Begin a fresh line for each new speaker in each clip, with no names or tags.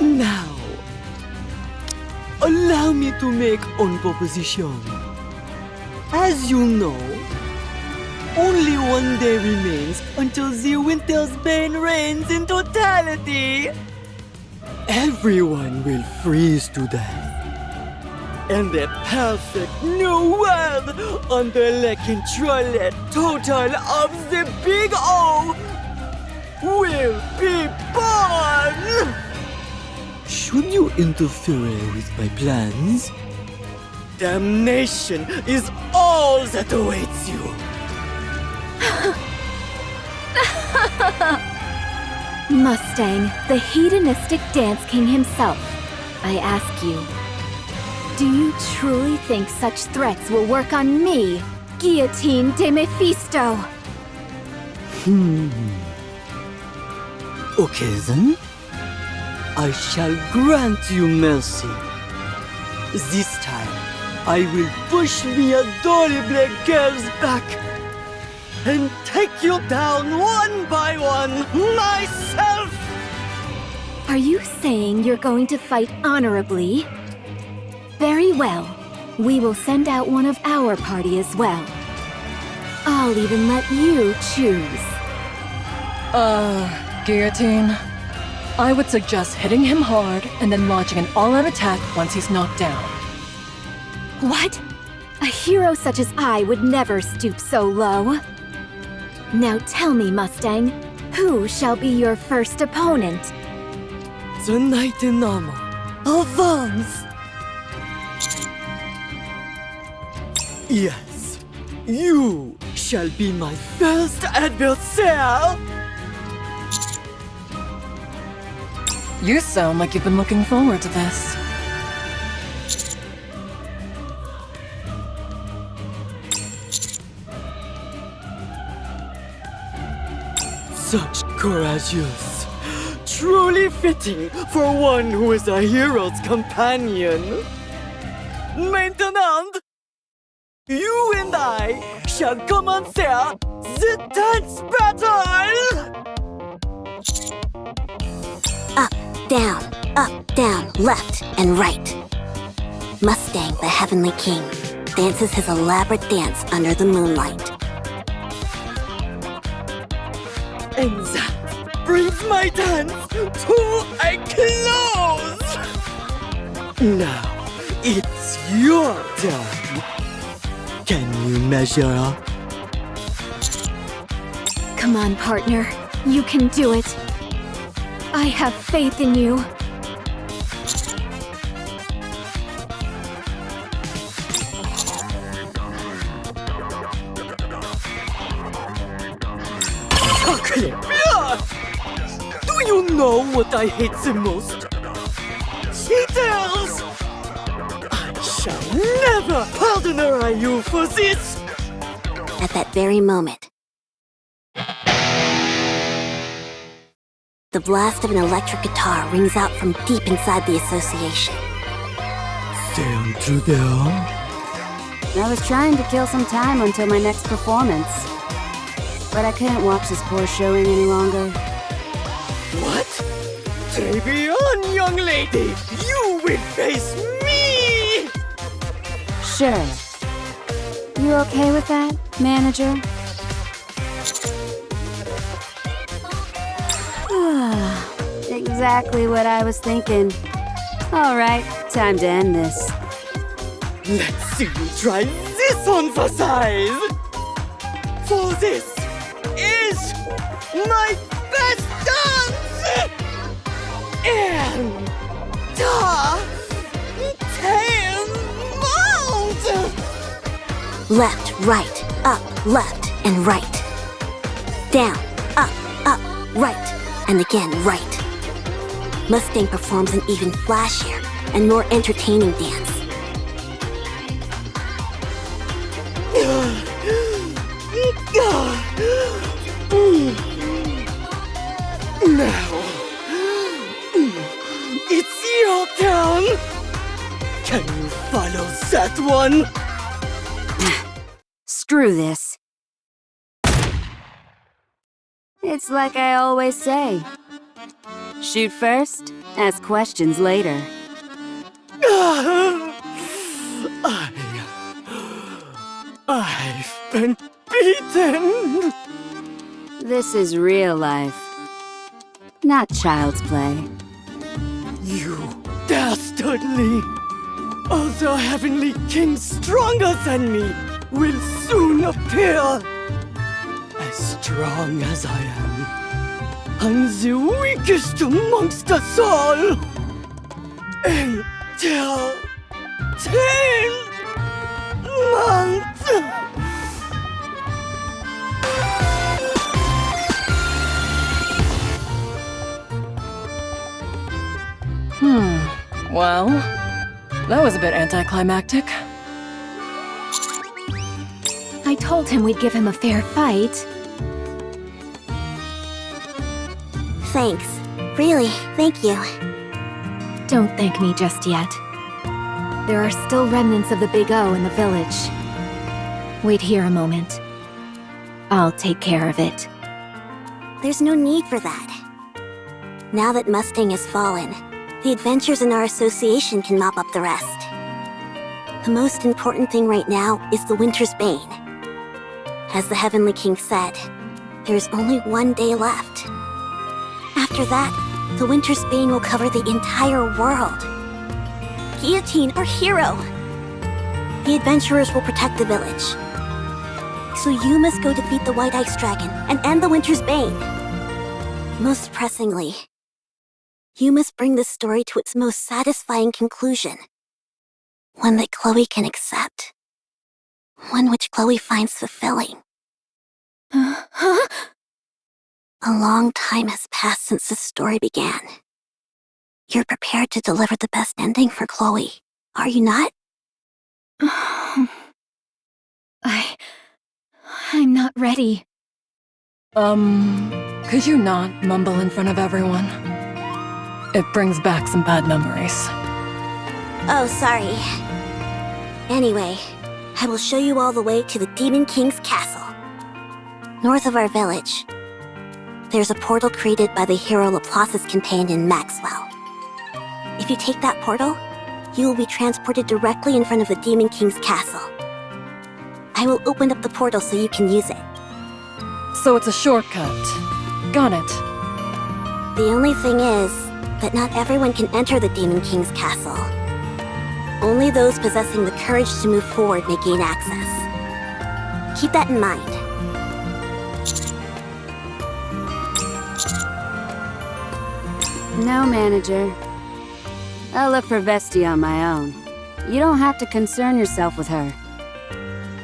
Now, allow me to make one proposition. As you know, only one day remains until the winter's bane reigns in totality. Everyone will freeze to death. And the perfect new world under the controlled total of the Big O will be born! Should you interfere with my plans, damnation is all that awaits you.
Mustang, the hedonistic dance king himself, I ask you, do you truly think such threats will work on me, Guillotine de Mephisto?
Okay then, I shall grant you mercy. This time, I will push me adorable girls back and take you down one by one myself!
Are you saying you're going to fight honorably? Very well. We will send out one of our party as well. I'll even let you choose.
Guillotine. I would suggest hitting him hard and then launching an all-out attack once he's knocked down.
What? A hero such as I would never stoop so low. Now tell me, Mustang, who shall be your first opponent?
The knight in armor, Avance! Yes, you shall be my first adversary!
You sound like you've been looking forward to this.
Such courageous, truly fitting for one who is a hero's companion. Maintenant, you and I shall commencer the dance battle!
Up, down, left, and right. Mustang, the Heavenly King, dances his elaborate dance under the moonlight.
And that brings my dance to a close! Now, it's your turn. Can you measure up?
Come on, partner. You can do it. I have faith in you.
Do you know what I hate the most? Cheaters! I shall never pardon you for this!
At that very moment, the blast of an electric guitar rings out from deep inside the association.
Stand to them.
I was trying to kill some time until my next performance. But I couldn't watch this poor showing any longer.
What? Take me on, young lady! You will face me!
Sure. You okay with that, manager? Exactly what I was thinking. All right, time to end this.
Let's see you try this on for size! For this is my best dance! And
Left, right, up, left, and right. Down, up, right, and again right. Mustang performs an even flashier and more entertaining dance.
Now, it's your turn! Can you follow that one?
Screw this. It's like I always say. Shoot first, Ask questions later.
I've been beaten!
This is real life. Not child's play.
You dastardly! Other heavenly kings stronger than me will soon appear! As strong as I am, I'm the weakest amongst us all! Until 10 months!
Well, that was a bit anticlimactic.
I told him we'd give him a fair fight.
Thanks. Really, thank you.
Don't thank me just yet. There are still remnants of the Big O in the village. Wait here a moment. I'll take care of it.
There's no need for that. Now that Mustang has fallen, the adventures in our association can mop up the rest. The most important thing right now is the Winter's Bane. As the Heavenly King said, there's only one day left. After that, the Winter's Bane will cover the entire world. Guillotine, our hero! The adventurers will protect the village. So you must go defeat the White Ice Dragon and end the Winter's Bane. Most pressingly, you must bring this story to its most satisfying conclusion. One that Chloe can accept. One which Chloe finds fulfilling.
Huh?
A long time has passed since this story began. You're prepared to deliver the best ending for Chloe, are you not?
I'm not ready.
Could you not mumble in front of everyone? It brings back some bad memories.
Oh, sorry. Anyway, I will show you all the way to the Demon King's castle. North of our village, there's a portal created by the hero Laplace's companion Maxwell. If you take that portal, you will be transported directly in front of the Demon King's castle. I will open up the portal so you can use it.
So it's a shortcut. Got it.
The only thing is that not everyone can enter the Demon King's castle. Only those possessing the courage to move forward may gain access. Keep that in mind.
No, manager. I'll look for Vesti on my own. You don't have to concern yourself with her.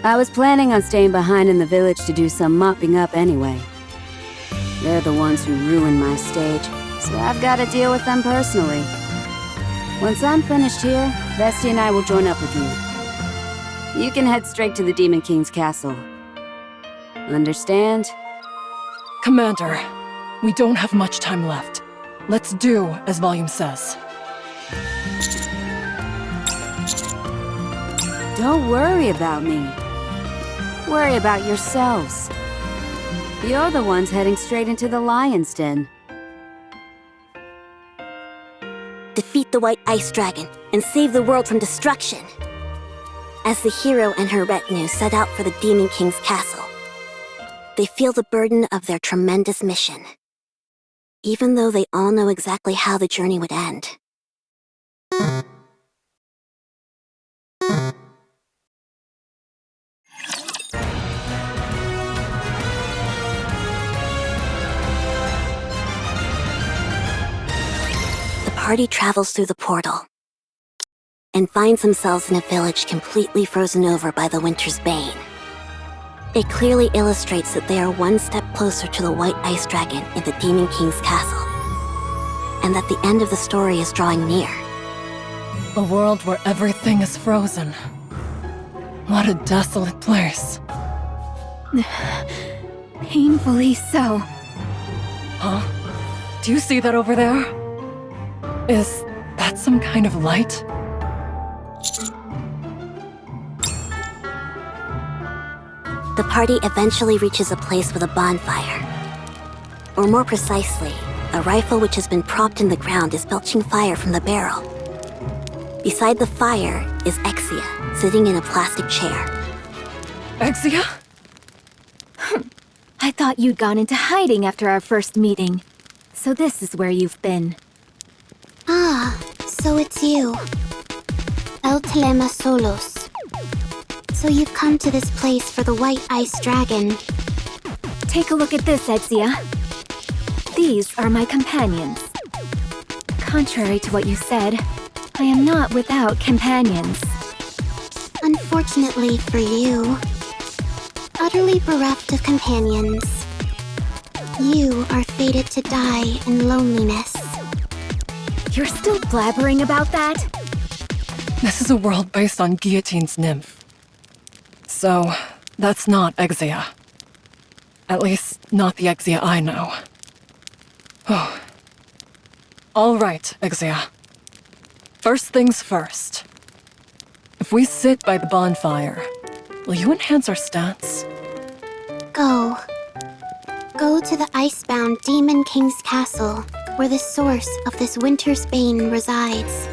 I was planning on staying behind in the village to do some mopping up anyway. They're the ones who ruined my stage, so I've got to deal with them personally. Once I'm finished here, Vesti and I will join up with you. You can head straight to the Demon King's castle. Understand?
Commander, we don't have much time left. Let's do as Volume says.
Don't worry about me. Worry about yourselves. You're the ones heading straight into the Lion's Den.
Defeat the White Ice Dragon and save the world from destruction. As the hero and her retinue set out for the Demon King's castle, they feel the burden of their tremendous mission, even though they all know exactly how the journey would end. The party travels through the portal and finds themselves in a village completely frozen over by the Winter's Bane. It clearly illustrates that they are one step closer to the White Ice Dragon in the Demon King's castle, and that the end of the story is drawing near.
A world where everything is frozen. What a desolate place.
Painfully so.
Huh? Do you see that over there? Is that some kind of light?
The party eventually reaches a place with a bonfire. Or more precisely, A rifle which has been propped in the ground is belching fire from the barrel. Beside the fire is Exia, sitting in a plastic chair.
Exia?
I thought you'd gone into hiding after our first meeting. So this is where you've been.
Ah, so it's you. El Telema Solos. So you've come to this place for the White Ice Dragon.
Take a look at this, Exia. These are my companions. Contrary to what you said, I am not without companions.
Unfortunately for you, utterly bereft of companions, you are fated to die in loneliness.
You're still blabbering about that?
This is a world based on Guillotine's nymph. So, that's not Exia. At least, not the Exia I know. Oh. All right, Exia. First things first. If we sit by the bonfire, will you enhance our stats?
Go. Go to the icebound Demon King's castle, where the source of this winter's bane resides.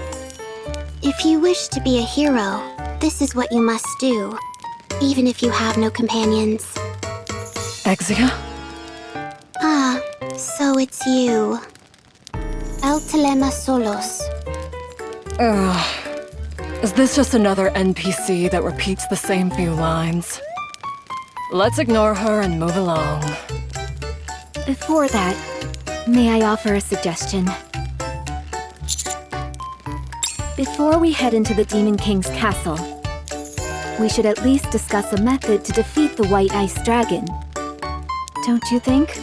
If you wish to be a hero, this is what you must do, even if you have no companions.
Exia?
Ah, so it's you. El Telema Solos.
Is this just another NPC that repeats the same few lines? Let's ignore her and move along.
Before that, may I offer a suggestion? Before we head into the Demon King's castle, we should at least discuss a method to defeat the White Ice Dragon. Don't you think?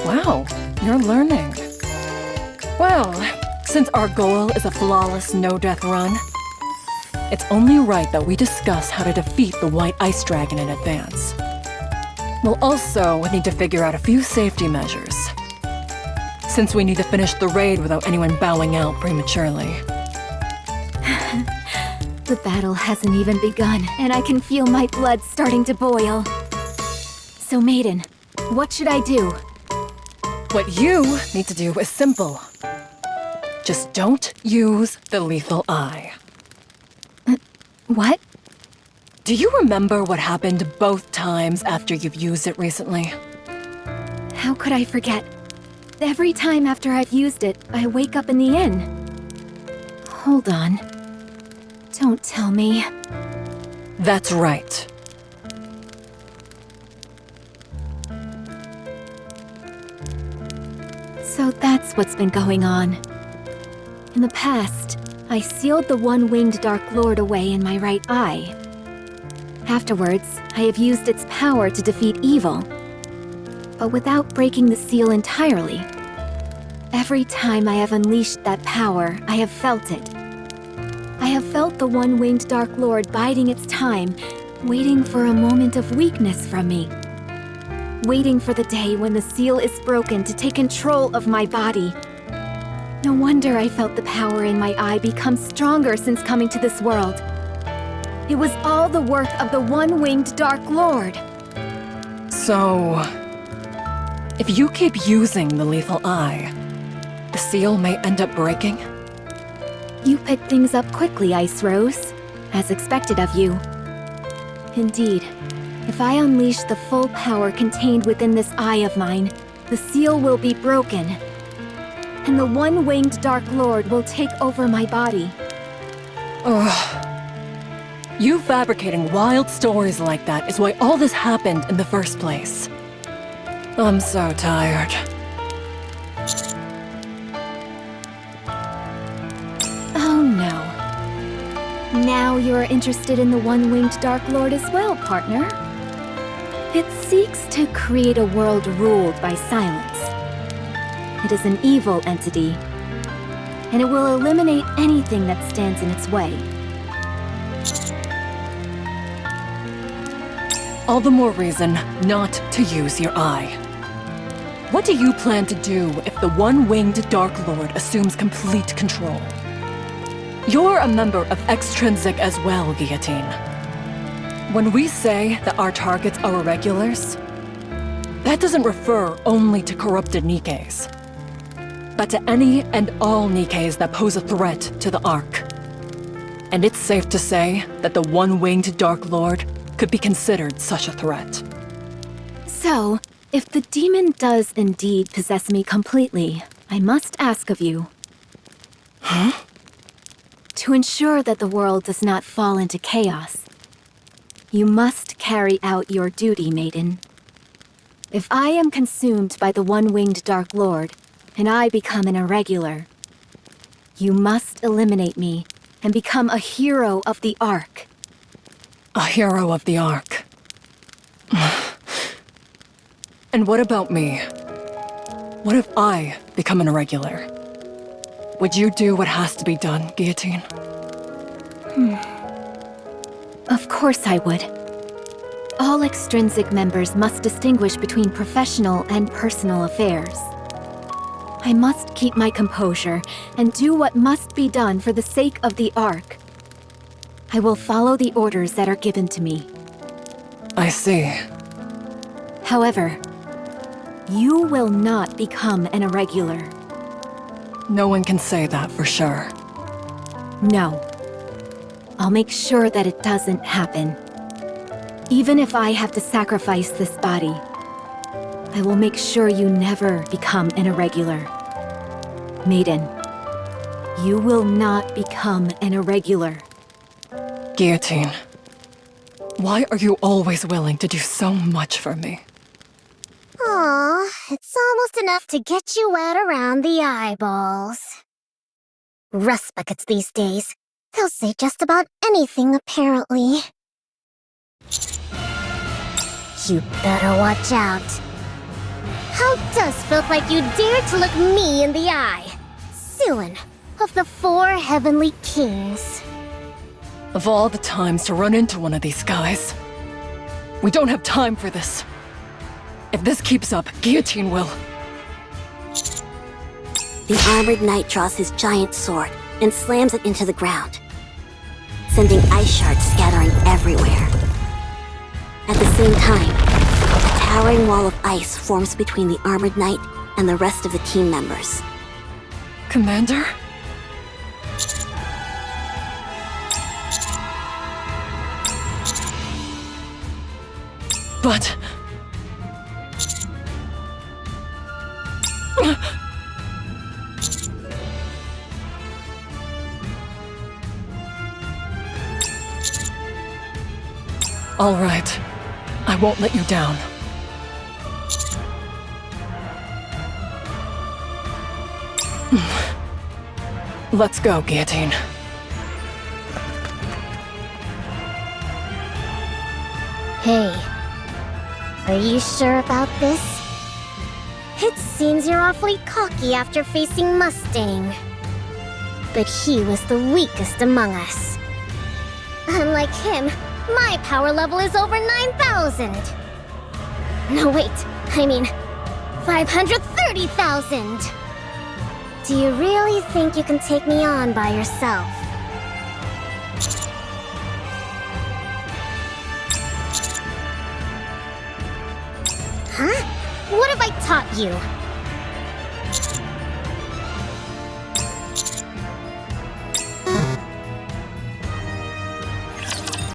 Wow, you're learning. Well, since our goal is a flawless no-death run, it's only right that we discuss how to defeat the White Ice Dragon in advance. We'll also need to figure out a few safety measures, since we need to finish the raid without anyone bowing out prematurely.
The battle hasn't even begun, and I can feel my blood starting to boil. So, Maiden, what should I do?
What you need to do is simple. Just don't use the lethal eye.
What?
Do you remember what happened both times after you've used it recently?
How could I forget? Every time after I've used it, I wake up in the inn. Hold on. Don't tell me.
That's right.
So that's what's been going on. In the past, I sealed the one-winged Dark Lord away in my right eye. Afterwards, I have used its power to defeat evil, but without breaking the seal entirely. Every time I have unleashed that power, I have felt it. I have felt the one-winged Dark Lord biding its time, waiting for a moment of weakness from me. Waiting for the day when the seal is broken to take control of my body. No wonder I felt the power in my eye become stronger since coming to this world. It was all the work of the one-winged Dark Lord.
So, if you keep using the lethal eye, the seal may end up breaking?
You pick things up quickly, Ice Rose, as expected of you. Indeed, if I unleash the full power contained within this eye of mine, the seal will be broken, and the one-winged Dark Lord will take over my body.
Ugh. You fabricating wild stories like that is why all this happened in the first place. I'm so tired.
Oh no. Now you're interested in the one-winged Dark Lord as well, partner. It seeks to create a world ruled by silence. It is an evil entity, and it will eliminate anything that stands in its way.
All the more reason not to use your eye. What do you plan to do if the one-winged Dark Lord assumes complete control? You're a member of Extrinsic as well, Guillotine. When we say that our targets are irregulars, that doesn't refer only to corrupted Nikkes. that to any and all Nikkes that pose a threat to the Ark. And it's safe to say that the one-winged Dark Lord could be considered such a threat.
So, if the demon does indeed possess me completely, I must ask of you.
Huh?
To ensure that the world does not fall into chaos, you must carry out your duty, maiden. If I am consumed by the one-winged Dark Lord, and I become an irregular, you must eliminate me and become a hero of the Ark.
A hero of the Ark. And what about me? What if I become an irregular? Would you do what has to be done, Guillotine?
Of course I would. All extrinsic members must distinguish between professional and personal affairs. I must keep my composure and do what must be done for the sake of the Ark. I will follow the orders that are given to me.
I see.
However, you will not become an irregular.
No one can say that for sure.
No. I'll make sure that it doesn't happen. Even if I have to sacrifice this body, I will make sure you never become an irregular. Maiden, you will not become an irregular.
Guillotine, why are you always willing to do so much for me?
Aw, it's almost enough to get you wet around the eyeballs. Rust buckets these days. They'll say just about anything, apparently. You better watch out. How does filth like you dare to look me in the eye? Suin of the 4 Heavenly Kings.
Of all the times to run into one of these guys, we don't have time for this. If this keeps up, Guillotine will.
The armored knight draws his giant sword and slams it into the ground, sending ice shards scattering everywhere. At the same time, a towering wall of ice forms between the armored knight and the rest of the team members.
Commander? But... All right. I won't let you down. Let's go, Guillotine.
Hey, are you sure about this? It seems you're awfully cocky after facing Mustang. But he was the weakest among us. Unlike him, my power level is over 9,000. No, wait, I mean 530,000. Do you really think you can take me on by yourself? Huh? What have I taught you?